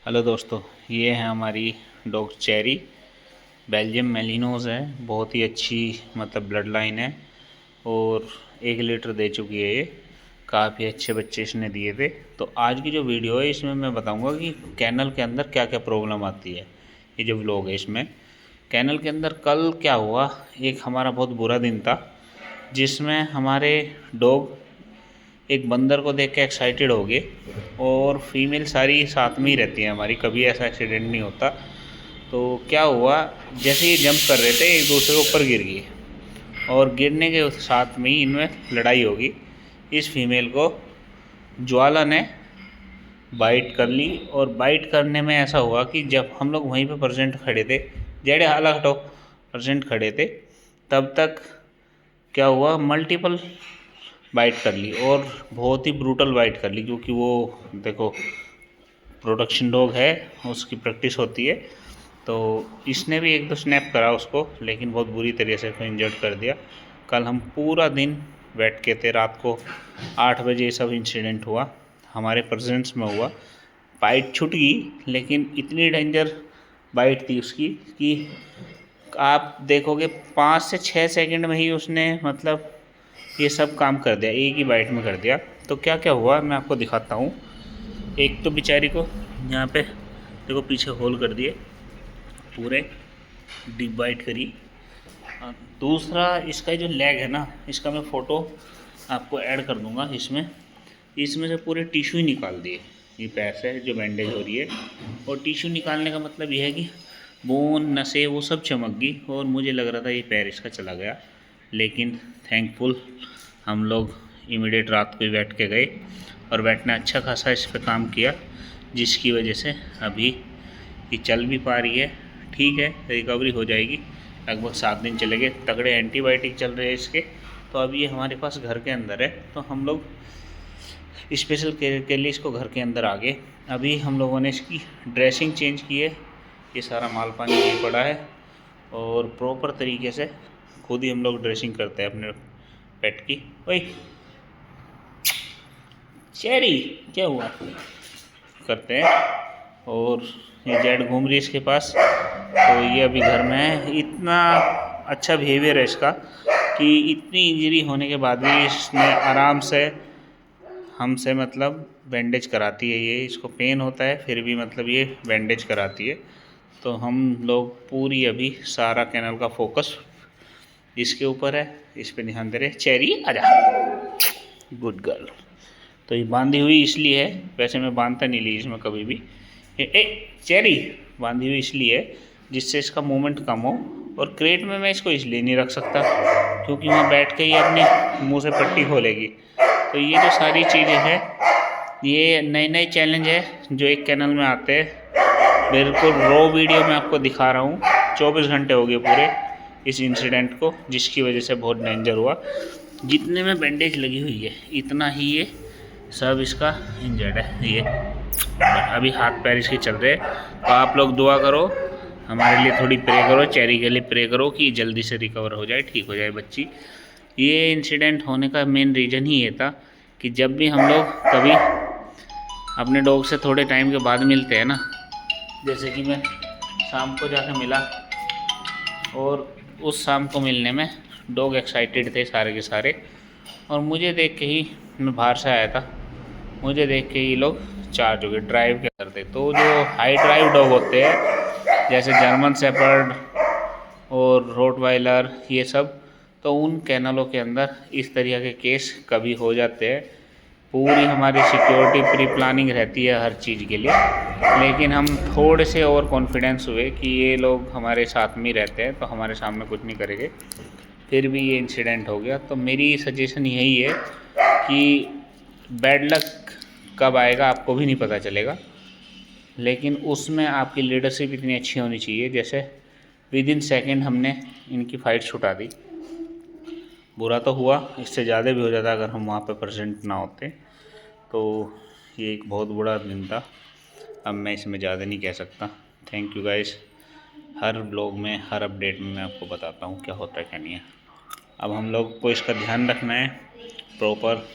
Hello दोस्तों, ये है हमारी डॉग चेरी। बेल्जियम मेलिनोज है, बहुत ही अच्छी मतलब ब्लड लाइन है और 1 लीटर दे चुकी है। ये काफ़ी अच्छे बच्चे इसने दिए थे। तो आज की जो वीडियो है इसमें मैं बताऊंगा कि कैनल के अंदर क्या क्या प्रॉब्लम आती है। ये जो व्लॉग है इसमें कैनल के अंदर कल क्या हुआ, एक हमारा बहुत बुरा दिन था जिसमें हमारे डॉग एक बंदर को देख के एक्साइटेड हो गए और फीमेल सारी साथ में ही रहती है हमारी, कभी ऐसा एक्सीडेंट नहीं होता। तो क्या हुआ, जैसे ये जंप कर रहे थे एक दूसरे के ऊपर गिर गए और गिरने के साथ में ही इनमें लड़ाई होगी। इस फीमेल को ज्वाला ने बाइट कर ली और बाइट करने में ऐसा हुआ कि जब हम लोग वहीं पे प्रेजेंट खड़े थे, जेडे हालांकि टॉप प्रेजेंट खड़े थे, तब तक क्या हुआ, मल्टीपल बाइट कर ली और बहुत ही ब्रूटल बाइट कर ली, क्योंकि वो देखो प्रोडक्शन डॉग है, उसकी प्रैक्टिस होती है। तो इसने भी एक दो स्नैप करा उसको, लेकिन बहुत बुरी तरीके से इंजर्ड कर दिया। कल हम पूरा दिन बैठ के थे, रात को 8 बजे ये सब इंसिडेंट हुआ, हमारे प्रेजेंस में हुआ। बाइट छूट गई, लेकिन इतनी डेंजर बाइट थी उसकी कि आप देखोगे 5 से 6 सेकंड में ही उसने मतलब ये सब काम कर दिया, एक ही बाइट में कर दिया। तो क्या क्या हुआ मैं आपको दिखाता हूँ। एक तो बेचारी को यहाँ पे देखो पीछे होल कर दिए, पूरे डीप बाइट करी। दूसरा इसका जो लेग है ना, इसका मैं फ़ोटो आपको ऐड कर दूँगा। इसमें से पूरे टिश्यू ही निकाल दिए। ये पैर से जो बैंडेज हो रही है, और टिश्यू निकालने का मतलब ये है कि बोन नसें वो सब चमक गई और मुझे लग रहा था ये पैर इसका चला गया। लेकिन थैंकफुल हम लोग इमीडिएट रात को ही वेट के गए और वेट ने अच्छा खासा इस पर काम किया, जिसकी वजह से अभी ये चल भी पा रही है। ठीक है, रिकवरी हो जाएगी। लगभग 7 दिन चलेंगे, तगड़े एंटीबायोटिक चल रहे हैं इसके। तो अभी ये हमारे पास घर के अंदर है, तो हम लोग स्पेशल केयर के लिए इसको घर के अंदर आ गए। अभी हम लोगों ने इसकी ड्रेसिंग चेंज की है, ये सारा माल पानी यही पड़ा है और प्रॉपर तरीके से खुद ही हम लोग ड्रेसिंग करते हैं अपने पेट की। ओए चेरी, क्या हुआ, करते हैं। और ये जेड घूम रही है इसके पास, तो ये अभी घर में है। इतना अच्छा बिहेवियर है इसका कि इतनी इंजरी होने के बाद भी इसने आराम से हमसे मतलब बैंडेज कराती है। ये इसको पेन होता है फिर भी मतलब ये बैंडेज कराती है। तो हम लोग पूरी अभी सारा कैनल का फोकस इसके ऊपर है, इस पे ध्यान दे रहे। चेरी आजा, गुड गर्ल। तो ये बांधी हुई इसलिए है, वैसे मैं बांधता नहीं ली इसमें कभी भी। चेरी बांधी हुई इसलिए है जिससे इसका मूवमेंट कम हो, और क्रेट में मैं इसको इसलिए नहीं रख सकता क्योंकि वहाँ बैठ के ये अपने मुंह से पट्टी खोलेगी। तो ये जो सारी चीज़ें हैं, ये नए नए चैलेंज है जो एक कैनल में आते हैं। बिल्कुल रॉ वीडियो में आपको दिखा रहा हूँ। 24 घंटे हो गए पूरे इस इंसिडेंट को, जिसकी वजह से बहुत डेंजर हुआ। जितने में बैंडेज लगी हुई है इतना ही ये सब इसका इंजर्ड है। ये अभी हाथ पैर इसके चल रहे। तो आप लोग दुआ करो हमारे लिए, थोड़ी प्रे करो, चेरी के लिए प्रे करो कि जल्दी से रिकवर हो जाए, ठीक हो जाए बच्ची। ये इंसिडेंट होने का मेन रीज़न ही ये था कि जब भी हम लोग कभी अपने डॉग से थोड़े टाइम के बाद मिलते हैं ना, जैसे कि मैं शाम को जाके मिला और उस शाम को मिलने में डॉग एक्साइटेड थे सारे के सारे, और मुझे देख के ही, मैं बाहर से आया था, मुझे देख के ये लोग चार्ज हो गए, ड्राइव के करते। तो जो हाई ड्राइव डॉग होते हैं जैसे जर्मन शेपर्ड और रोटवाइलर ये सब, तो उन कैनलों के अंदर इस तरह के केस कभी हो जाते हैं। पूरी हमारी सिक्योरिटी प्री प्लानिंग रहती है हर चीज़ के लिए, लेकिन हम थोड़े से और कॉन्फिडेंस हुए कि ये लोग हमारे साथ में ही रहते हैं तो हमारे सामने कुछ नहीं करेंगे, फिर भी ये इंसिडेंट हो गया। तो मेरी सजेशन यही है कि बैड लक कब आएगा आपको भी नहीं पता चलेगा, लेकिन उसमें आपकी लीडरशिप इतनी अच्छी होनी चाहिए जैसे विद इन सेकेंड हमने इनकी फ़ाइट छुटा दी। बुरा तो हुआ, इससे ज़्यादा भी हो जाता अगर हम वहाँ पे प्रेजेंट ना होते। तो ये एक बहुत बड़ा दिन था, अब मैं इसमें ज़्यादा नहीं कह सकता। Thank you guys. Her blog में हर अपडेट में मैं आपको बताता हूँ क्या होता है क्या नहीं है। अब हम लोग को इसका ध्यान रखना है, प्रॉपर